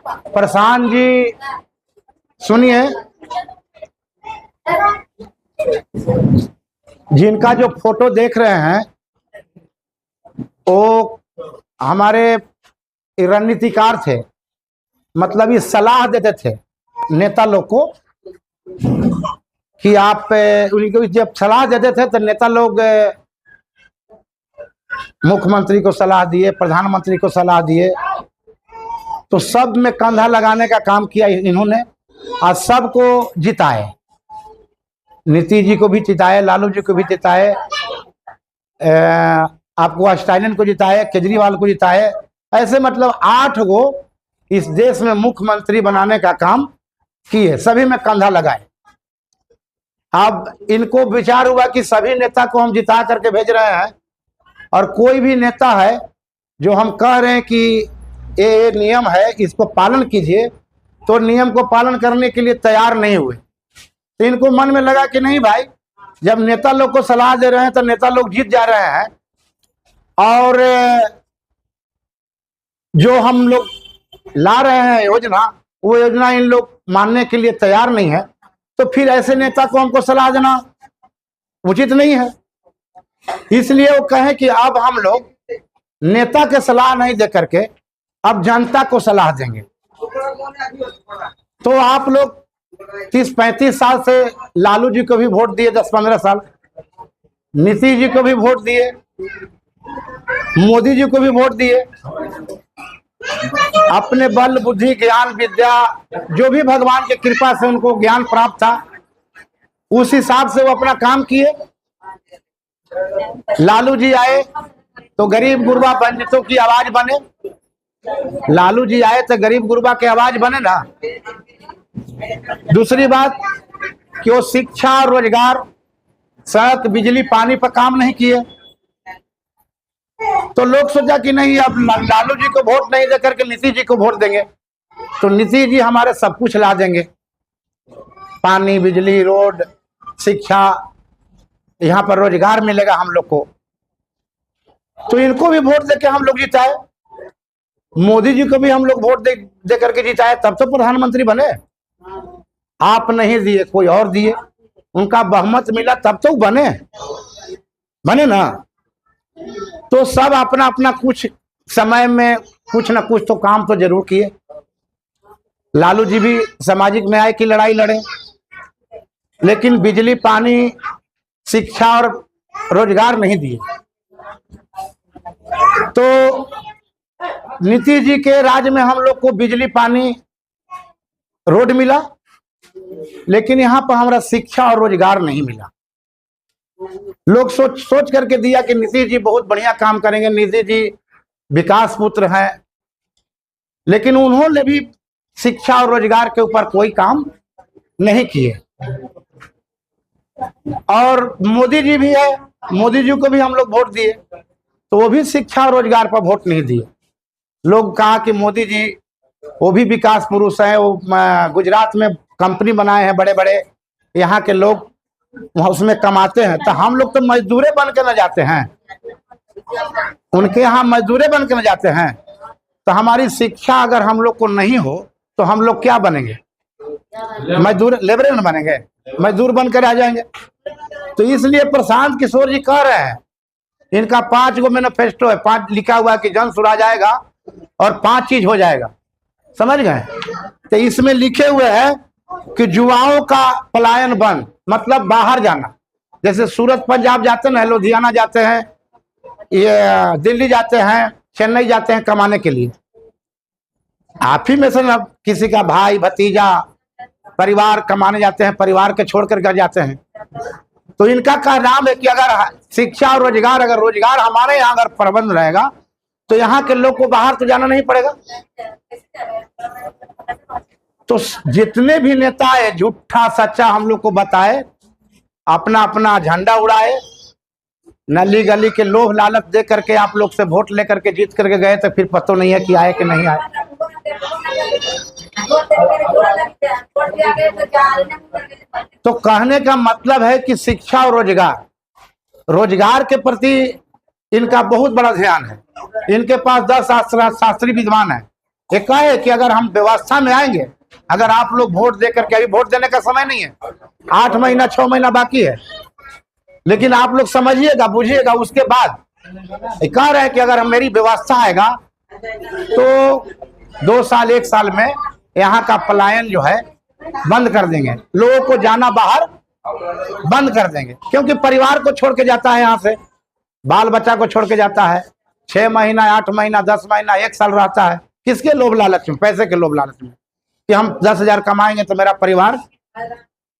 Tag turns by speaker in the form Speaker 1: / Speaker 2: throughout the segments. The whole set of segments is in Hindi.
Speaker 1: प्रशांत जी सुनिए, जिनका जो फोटो देख रहे हैं वो हमारे रणनीतिकार थे, मतलब ये सलाह देते थे नेता लोग को कि आप उनको जब सलाह देते थे तो नेता लोग मुख्यमंत्री को सलाह दिए, प्रधानमंत्री को सलाह दिए, तो सब में कंधा लगाने का काम किया इन्होंने और सबको जिताए। नीतीश जी को भी जिताए, लालू जी को भी जिताए, आपको स्टालिन को जिताए, केजरीवाल को जिताए। ऐसे मतलब 8 गो इस देश में मुख्यमंत्री बनाने का काम किए, सभी में कंधा लगाए। अब इनको विचार हुआ कि सभी नेता को हम जिता करके भेज रहे हैं और कोई भी नेता है जो हम कह रहे हैं कि ये नियम है इसको पालन कीजिए, तो नियम को पालन करने के लिए तैयार नहीं हुए। तो इनको मन में लगा कि नहीं भाई, जब नेता लोग को सलाह दे रहे हैं तो नेता लोग जीत जा रहे हैं और जो हम लोग ला रहे हैं योजना, वो योजना इन लोग मानने के लिए तैयार नहीं है, तो फिर ऐसे नेता को हमको सलाह देना उचित नहीं है। इसलिए वो कहें कि अब हम लोग नेता के सलाह नहीं दे करके अब जनता को सलाह देंगे। तो आप लोग 30-35 साल से लालू जी को भी वोट दिए, 10-15 साल नीतीश जी को भी वोट दिए, मोदी जी को भी वोट दिए। अपने बल बुद्धि ज्ञान विद्या जो भी भगवान की कृपा से उनको ज्ञान प्राप्त था, उस हिसाब से वो अपना काम किए। लालू जी आए तो गरीब गुरबा वंचितों की आवाज बने, लालू जी आए तो गरीब गुरबा की आवाज बने ना। दूसरी बात कि वो शिक्षा, रोजगार, सड़क, बिजली, पानी पर काम नहीं किए, तो लोग सोचा कि नहीं अब लालू जी को वोट नहीं देकर के नीतीश जी को वोट देंगे, तो नीतीश जी हमारे सब कुछ ला देंगे, पानी, बिजली, रोड, शिक्षा, यहाँ पर रोजगार मिलेगा हम लोग को। तो इनको भी वोट देके हम लोग जिताए, मोदी जी को भी हम लोग वोट दे करके जिताए, तब तो प्रधानमंत्री बने। आप नहीं दिए, कोई और दिए, उनका बहुमत मिला तब तो बने ना। तो सब अपना अपना कुछ समय में कुछ ना कुछ तो काम तो जरूर किए। लालू जी भी सामाजिक न्याय की लड़ाई लड़े, लेकिन बिजली, पानी, शिक्षा और रोजगार नहीं दिए। तो नीतीश जी के राज में हम लोग को बिजली, पानी, रोड मिला, लेकिन यहाँ पर हमारा शिक्षा और रोजगार नहीं मिला। लोग सोच करके दिया कि नीतीश जी बहुत बढ़िया काम करेंगे, नीतीश जी विकास पुत्र हैं, लेकिन उन्होंने भी शिक्षा और रोजगार के ऊपर कोई काम नहीं किए। और मोदी जी भी है, मोदी जी को भी हम लोग वोट दिए, तो वो भी शिक्षा और रोजगार पर वोट नहीं दिए। लोग कहा कि मोदी जी वो भी विकास पुरुष हैं, वो गुजरात में कंपनी बनाए हैं बड़े बड़े, यहाँ के लोग उसमें कमाते हैं, तो हम लोग तो मजदूरे बन के न जाते हैं, उनके यहाँ मजदूरे बन के न जाते हैं। तो हमारी शिक्षा अगर हम लोग को नहीं हो तो हम लोग क्या बनेंगे? मजदूर, लेबर न बनेंगे, मजदूर बनकर आ जाएंगे। तो इसलिए प्रशांत किशोर जी कह रहे हैं, इनका 5 गो मैनिफेस्टो है, 5 लिखा हुआ है कि जन सुराज आएगा और 5 चीज हो जाएगा, समझ गए? तो इसमें लिखे हुए है कि युवाओं का पलायन बंद, मतलब बाहर जाना। जैसे सूरत पंजाब जाते हैं, लुधियाना जाते हैं, ये दिल्ली जाते हैं, चेन्नई जाते हैं कमाने के लिए। आप ही में से ना किसी का भाई, भतीजा, परिवार कमाने जाते हैं, परिवार के छोड़कर घर जाते हैं। तो इनका का नाम है कि अगर शिक्षा और रोजगार, अगर रोजगार हमारे यहाँ अगर प्रबंध रहेगा तो यहाँ के लोग को बाहर तो जाना नहीं पड़ेगा। तो जितने भी नेता है झूठा सच्चा हम लोग को बताए, अपना अपना झंडा उड़ाए, नली गली के लोभ लालच दे करके आप लोग से वोट लेकर के जीत करके गए, तो फिर पता नहीं है कि आए कि नहीं आए। तो कहने का मतलब है कि शिक्षा और रोजगार के प्रति इनका बहुत बड़ा ध्यान है। इनके पास 10 शास्त्री विद्वान है, ये कहे कि अगर हम व्यवस्था में आएंगे, अगर आप लोग वोट देकर के, अभी वोट देने का समय नहीं है, 8 महीना 6 महीना बाकी है, लेकिन आप लोग समझिएगा, बुझिएगा, उसके बाद कह रहे हैं कि अगर मेरी व्यवस्था आएगा तो 2 साल 1 साल में यहाँ का पलायन जो है बंद कर देंगे, लोगों को जाना बाहर बंद कर देंगे, क्योंकि परिवार को छोड़ के जाता है, यहाँ से बाल बच्चा को छोड़ के जाता है, 6 महीना 8 महीना 10 महीना 1 साल रहता है, किसके लोभ लालच में? पैसे के लोभ लालच में, कि हम 10,000 कमाएंगे तो मेरा परिवार।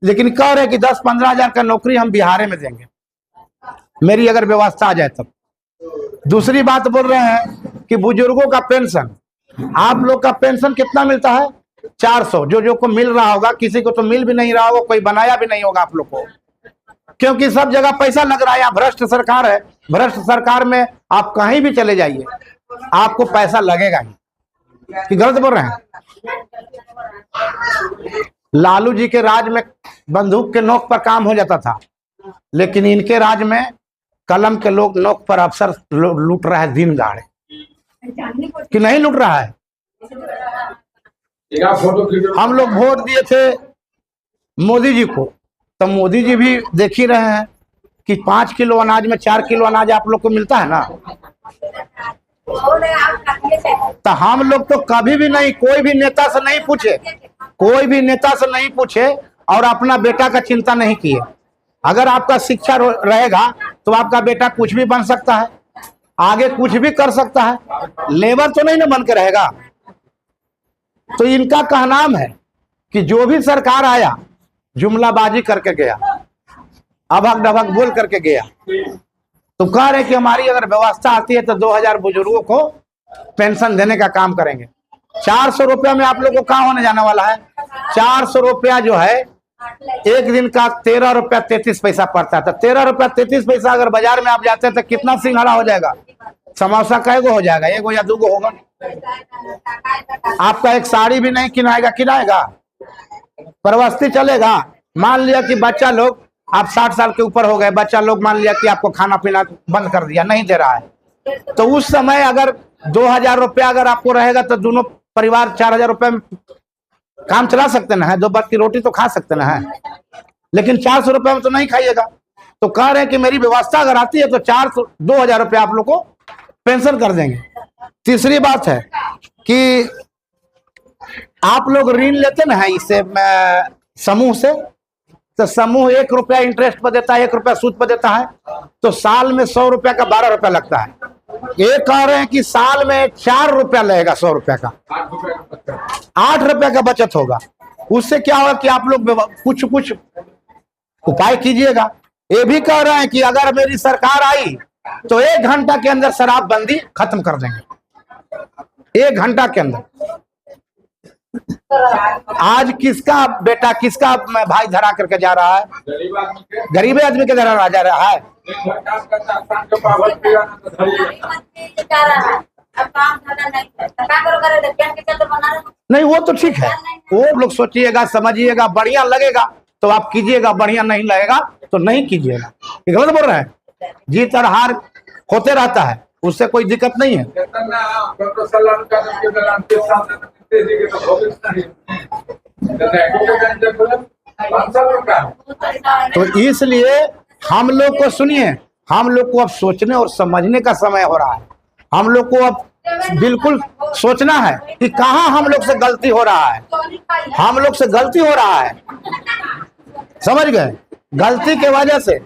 Speaker 1: लेकिन कह रहे कि 10-15 हजार का नौकरी हम बिहार में देंगे, मेरी अगर व्यवस्था आ जाए तब। दूसरी बात बोल रहे हैं कि बुजुर्गों का पेंशन, आप लोग का पेंशन कितना मिलता है? 400। जो को मिल रहा होगा, किसी को तो मिल भी नहीं रहा होगा, कोई बनाया भी नहीं होगा आप लोग को, क्योंकि सब जगह पैसा लग रहा है। यहाँ भ्रष्ट सरकार है, भ्रष्ट सरकार में आप कहीं भी चले जाइए आपको पैसा लगेगा ही। कि गलत बोल रहे हैं? लालू जी के राज में बंदूक के नोक पर काम हो जाता था, लेकिन इनके राज में कलम के लोग नोक पर अफसर लूट रहा है दिन दहाड़े। कि नहीं लूट रहा है? हम लोग वोट दिए थे मोदी जी को, तो मोदी जी भी देख ही रहे हैं कि 5 किलो अनाज में 4 किलो अनाज आप लोग को मिलता है ना। तो हम लोग तो कभी भी नहीं, कोई भी नेता से नहीं पूछे, कोई भी नेता से नहीं पूछे और अपना बेटा का चिंता नहीं किए। अगर आपका शिक्षा रहेगा तो आपका बेटा कुछ भी बन सकता है, आगे कुछ भी कर सकता है, लेबर तो नहीं ना बन के रहेगा। तो इनका कहनाम है कि जो भी सरकार आया जुमलाबाजी करके गया, अभक डभक बोल करके गया। तो कह रहे कि हमारी अगर व्यवस्था आती है तो 2000 बुजुर्गों को पेंशन देने का काम करेंगे। 400 रुपया में आप लोग को कहाँ होने जाने वाला है? 400 रुपया जो है एक दिन का 13 रुपया 33 पैसा पड़ता है। तो 13 रुपया 33 पैसा अगर बाजार में आप जाते हैं तो कितना सिंघाड़ा हो जाएगा? समोसा कैगो हो जाएगा? 1 या 2 होगा। आपका एक साड़ी भी नहीं किनाएगा, प्रवस्ती चलेगा। मान लिया कि बच्चा लोग, आप 60 साल के ऊपर हो गए, बच्चा लोग मान लिया कि आपको खाना पीना बंद कर दिया, नहीं दे रहा है, तो उस समय अगर 2000 रुपया अगर आपको रहेगा तो दोनों परिवार 4000 रुपये में काम चला सकते ना है, 2 वक्त की रोटी तो खा सकते ना है। लेकिन 400 रुपये में तो नहीं खाइएगा। तो कह रहे हैं कि मेरी व्यवस्था अगर आती है तो 2000 रुपया आप लोग को पेंशन कर देंगे। तीसरी बात है कि आप लोग ऋण लेते ना है इससे समूह से, तो समूह 1 रुपया इंटरेस्ट पर देता है, 1 रुपया सूद पर देता है, तो साल में 100 रुपया का 12 रुपया लगता है। ये कह रहे हैं कि साल में 4 रुपया लगेगा 100 रुपया का, 8 रुपया का बचत होगा। उससे क्या होगा कि आप लोग कुछ उपाय कीजिएगा। ये भी कह रहे हैं कि अगर मेरी सरकार आई तो 1 घंटा के अंदर शराबबंदी खत्म कर देंगे, 1 घंटा के अंदर। आज किसका बेटा, किसका भाई धरा करके जा रहा है? गरीब आदमी के धरा जा रहा है। नहीं, वो तो ठीक है, वो लोग सोचिएगा, समझिएगा, बढ़िया लगेगा तो आप कीजिएगा, बढ़िया नहीं लगेगा तो नहीं कीजिएगा। गलत बोल रहे हैं? जीत और हार होते रहता है, उससे कोई दिक्कत नहीं है। तो इसलिए हम लोग को सुनिए, हम लोग को अब सोचने और समझने का समय हो रहा है। हम लोग को अब बिल्कुल सोचना है कि कहाँ हम लोग से गलती हो रहा है। हम लोग से गलती हो रहा है, समझ गए? गलती के वजह से